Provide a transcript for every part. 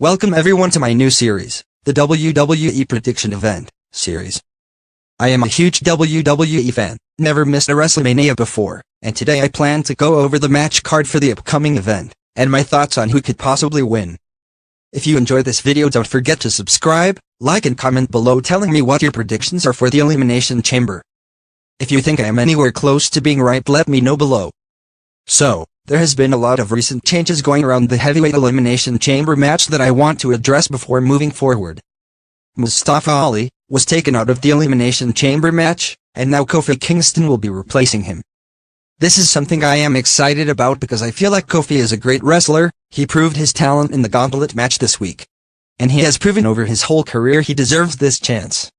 Welcome everyone to my new series, the WWE Prediction Event series. I am a huge WWE fan, never missed a WrestleMania before, and today I plan to go over the match card for the upcoming event, and my thoughts on who could possibly win. If you enjoyed this video, don't forget to subscribe, like and comment below telling me what your predictions are for the Elimination Chamber. If you think I am anywhere close to being right, let me know below. So, there has been a lot of recent changes going around the Heavyweight Elimination Chamber match that I want to address before moving forward. Mustafa Ali was taken out of the Elimination Chamber match, and now Kofi Kingston will be replacing him. This is something I am excited about because I feel like Kofi is a great wrestler. He proved his talent in the Gauntlet match this week. And he has proven over his whole career he deserves this chance.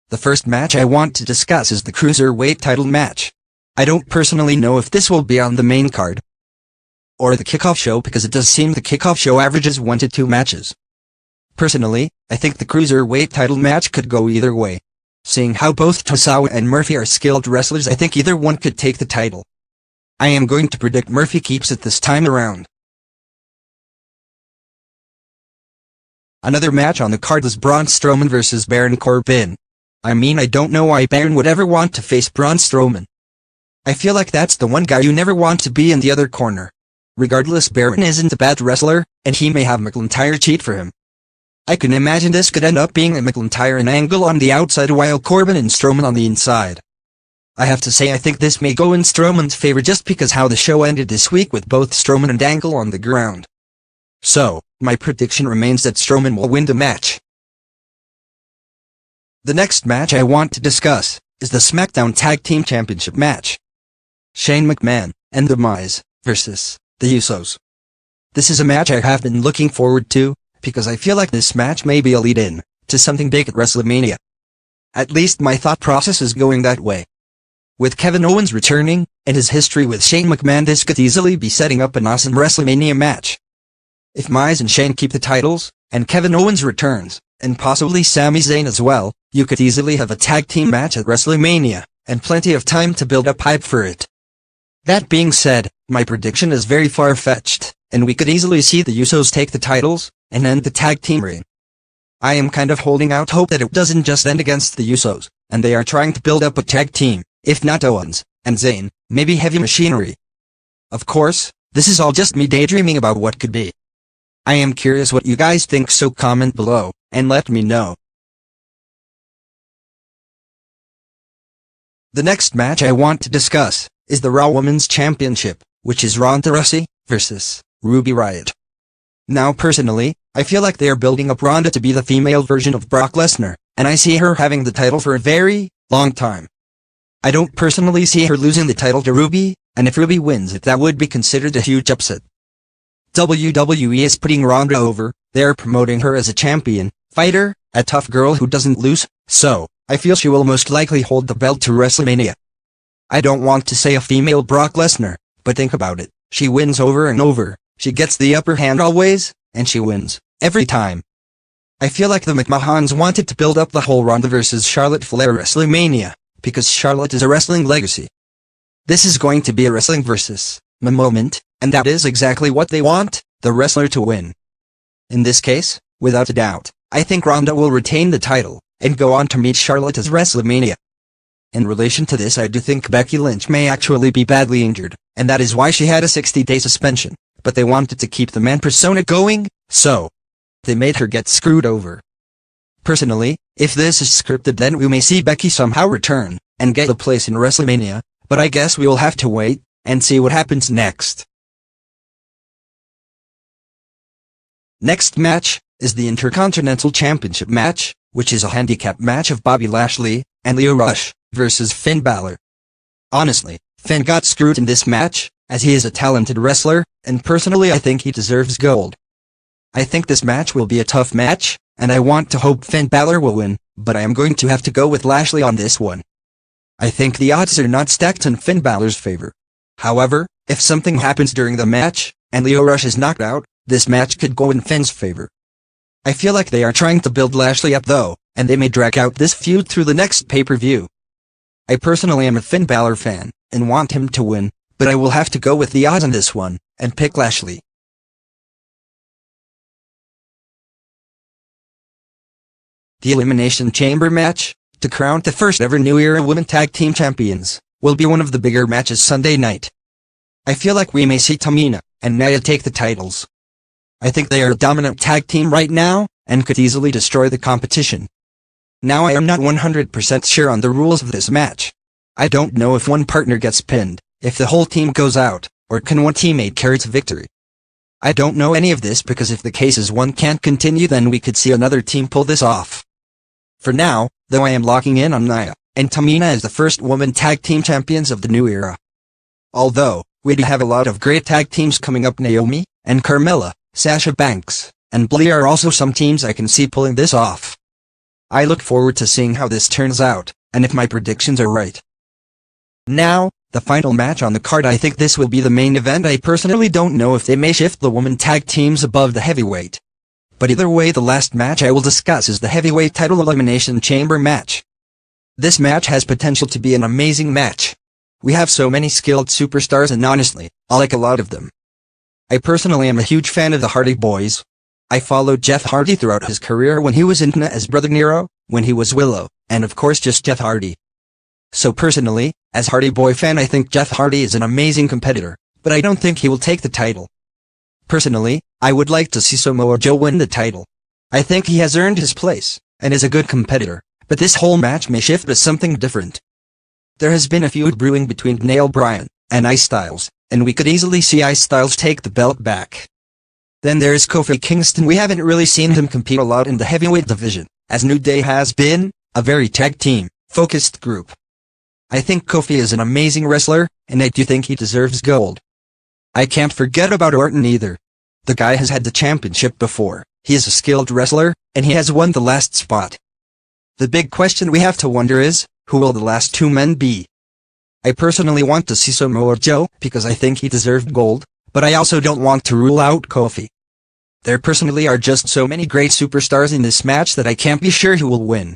The first match I want to discuss is the Cruiserweight title match. I don't personally know if this will be on the main card or the kickoff show because it does seem the kickoff show averages 1 to 2 matches. Personally, I think the Cruiserweight title match could go either way. Seeing how both Tozawa and Murphy are skilled wrestlers, I think either one could take the title. I am going to predict Murphy keeps it this time around. Another match on the card was Braun Strowman vs Baron Corbin. I don't know why Baron would ever want to face Braun Strowman. I feel like that's the one guy you never want to be in the other corner. Regardless, Baron isn't a bad wrestler, and he may have McIntyre cheat for him. I can imagine this could end up being a McIntyre and Angle on the outside while Corbin and Strowman on the inside. I have to say I think this may go in Strowman's favor just because how the show ended this week with both Strowman and Angle on the ground. So, my prediction remains that Strowman will win the match. The next match I want to discuss is the SmackDown Tag Team Championship match. Shane McMahon and The Miz versus the Usos. This is a match I have been looking forward to, because I feel like this match may be a lead-in to something big at WrestleMania. At least my thought process is going that way. With Kevin Owens returning, and his history with Shane McMahon, this could easily be setting up an awesome WrestleMania match. If Miz and Shane keep the titles, and Kevin Owens returns, and possibly Sami Zayn as well, you could easily have a tag team match at WrestleMania, and plenty of time to build up hype for it. That being said, my prediction is very far-fetched, and we could easily see the Usos take the titles, and end the tag team reign. I am kind of holding out hope that it doesn't just end against the Usos, and they are trying to build up a tag team, if not Owens and Zayn, maybe Heavy Machinery. Of course, this is all just me daydreaming about what could be. I am curious what you guys think, so comment below, and let me know. The next match I want to discuss is the Raw Women's Championship, which is Ronda Rousey versus Riott. Now personally, I feel like they are building up Ronda to be the female version of Brock Lesnar, and I see her having the title for a very long time. I don't personally see her losing the title to Ruby, and if Ruby wins it, that would be considered a huge upset. WWE is putting Ronda over. They are promoting her as a champion fighter, a tough girl who doesn't lose, so I feel she will most likely hold the belt to WrestleMania. I don't want to say a female Brock Lesnar, but think about it. She wins over and over. She gets the upper hand always, and she wins every time. I feel like the McMahons wanted to build up the whole Ronda vs Charlotte Flair WrestleMania, because Charlotte is a wrestling legacy. This is going to be a wrestling versus moment, and that is exactly what they want, the wrestler to win. In this case, without a doubt, I think Ronda will retain the title, and go on to meet Charlotte at WrestleMania. In relation to this, I do think Becky Lynch may actually be badly injured, and that is why she had a 60-day suspension, but they wanted to keep the man persona going, so they made her get screwed over. Personally, if this is scripted, then we may see Becky somehow return and get a place in WrestleMania, but I guess we will have to wait and see what happens next. Next match is the Intercontinental Championship match, which is a handicap match of Bobby Lashley and Lio Rush versus Finn Balor. Honestly, Finn got screwed in this match, as he is a talented wrestler, and personally I think he deserves gold. I think this match will be a tough match, and I want to hope Finn Balor will win, but I am going to have to go with Lashley on this one. I think the odds are not stacked in Finn Balor's favor. However, if something happens during the match, and Lio Rush is knocked out, this match could go in Finn's favor. I feel like they are trying to build Lashley up though, and they may drag out this feud through the next pay-per-view. I personally am a Finn Balor fan, and want him to win, but I will have to go with the odds on this one, and pick Lashley. The Elimination Chamber match, to crown the first ever New Era Women Tag Team Champions, will be one of the bigger matches Sunday night. I feel like we may see Tamina and Nia take the titles. I think they are a dominant tag team right now, and could easily destroy the competition. Now I am not 100% sure on the rules of this match. I don't know if one partner gets pinned, if the whole team goes out, or can one teammate carry to victory. I don't know any of this because if the case is one can't continue, then we could see another team pull this off. For now, though, I am locking in on Nia and Tamina as the first woman tag team champions of the new era. Although, we do have a lot of great tag teams coming up. Naomi and Carmella, Sasha Banks, and Blia are also some teams I can see pulling this off. I look forward to seeing how this turns out, and if my predictions are right. Now, the final match on the card. I think this will be the main event. I personally don't know if they may shift the women tag teams above the heavyweight. But either way, the last match I will discuss is the heavyweight title elimination chamber match. This match has potential to be an amazing match. We have so many skilled superstars, and honestly, I like a lot of them. I personally am a huge fan of the Hardy Boys. I followed Jeff Hardy throughout his career, when he was in TNA as Brother Nero, when he was Willow, and of course just Jeff Hardy. So personally, as Hardy Boy fan, I think Jeff Hardy is an amazing competitor, but I don't think he will take the title. Personally, I would like to see Samoa Joe win the title. I think he has earned his place, and is a good competitor, but this whole match may shift to something different. There has been a feud brewing between Daniel Bryan and Ice Styles, and we could easily see Ice Styles take the belt back. Then there is Kofi Kingston. We haven't really seen him compete a lot in the heavyweight division, as New Day has been a very tag team focused group. I think Kofi is an amazing wrestler, and I do think he deserves gold. I can't forget about Orton either. The guy has had the championship before, he is a skilled wrestler, and he has won the last spot. The big question we have to wonder is, who will the last two men be? I personally want to see Samoa Joe, because I think he deserved gold, but I also don't want to rule out Kofi. There personally are just so many great superstars in this match that I can't be sure who will win.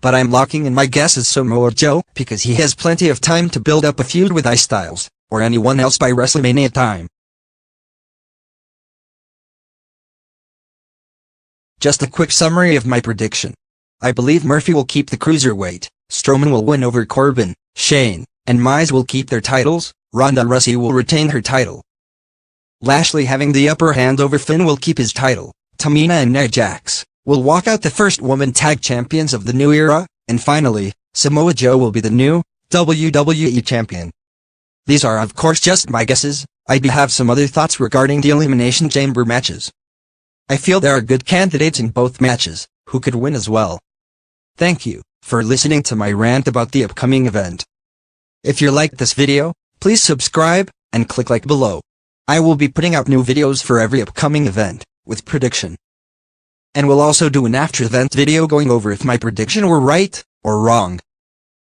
But I'm locking in my guess as Samoa Joe, because he has plenty of time to build up a feud with Ice Styles, or anyone else by WrestleMania time. Just a quick summary of my prediction. I believe Murphy will keep the Cruiserweight, Strowman will win over Corbin, Shane, and Miz will keep their titles, Ronda Rousey will retain her title. Lashley, having the upper hand over Finn, will keep his title. Tamina and Nia Jax will walk out the first woman tag champions of the new era, and finally, Samoa Joe will be the new WWE champion. These are of course just my guesses. I do have some other thoughts regarding the Elimination Chamber matches. I feel there are good candidates in both matches, who could win as well. Thank you for listening to my rant about the upcoming event. If you liked this video, please subscribe, and click like below. I will be putting out new videos for every upcoming event, with prediction. And we'll also do an after-event video going over if my prediction were right, or wrong.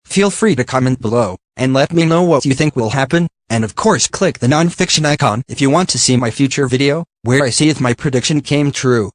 Feel free to comment below, and let me know what you think will happen, and of course click the non-fiction icon if you want to see my future video, where I see if my prediction came true.